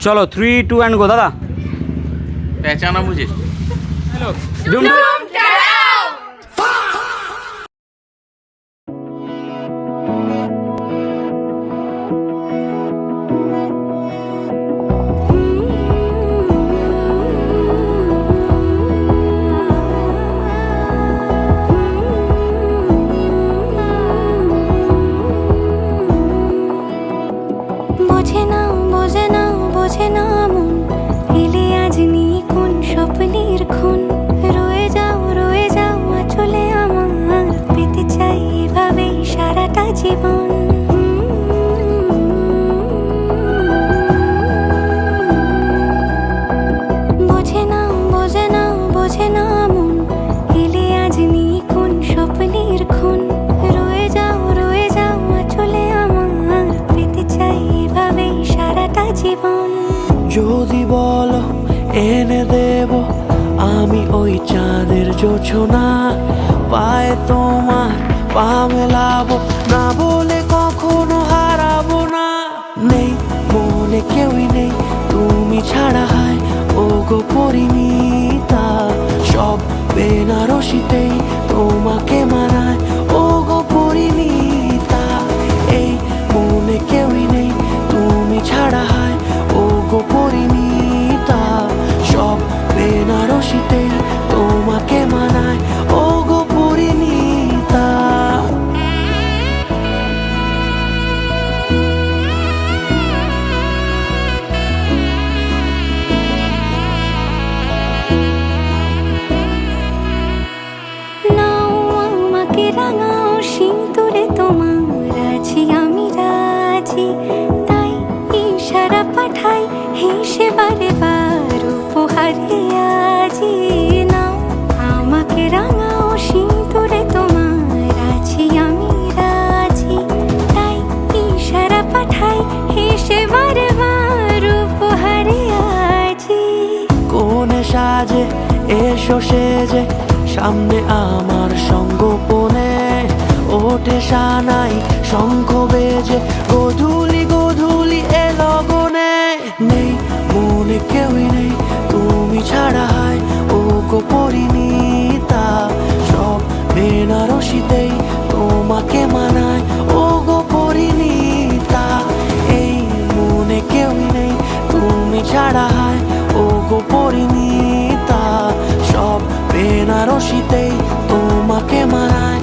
चलो 3, 2 and go दादा। पहचाना मुझे? डुम বোঝে না বোঝে না বোঝে না মন এলে আজ নিয়ে কোন স্বপ্নের খুন রয়ে যাও চলে আমার পেতে চাই এভাবেই সারাটা জীবন বোঝে না বোঝে না বোঝে না মন এলে আজ নিয়ে কোন স্বপ্নের খুন রয়ে যাও চলে আমার পেতে চাই এভাবেই সারাটা জীবন যদি বলো এনে দেব আমি ওই চাঁদের জোছনা পায়ে তোমার পা মেলাবো না বলে কখনো হারাবো না নেই মনে কেউই নেই তুমি ছাড়া হয় ও গো পরিণীতা সব বেনারসিতেই তোমাকে মানায় ও গো পরিণীতা এই মনে কেউই নেই তুমি ছাড়া হয় ও গো পরিণীতা সব বেনারসিতেই তোমাকে মানায় ও গো পরিণীতা নাও আমাকে রাঙাও সিঁদুরে তোমার আছি আমি রাজি তাই ইশারা পাঠাই হেসে বারে বার উপহারে আজি নাও আমাকে রাঙাও সিঁদুরে তোমার আছি আমি রাজি তাই ইশারা পাঠাই হেসে বারে বার উপহারে আজি কোনে সাজে এসো সেজে সামনে আমার সঙ্গোপনে ওঠে সানাই শঙ্খ বেজে গধূলি গধূলি এ লগনে নেই মনে কেউই নেই তুমি ছাড়া হয় ও গো পরিণীতা সব বেনারসিতেই তোমাকে মানায় ও গো পরিণীতা এই মনে কেউই নেই তুমি ছাড়া হয় ও গো পরিণীতা সব বেনারসিতেই তোমাকে মানায়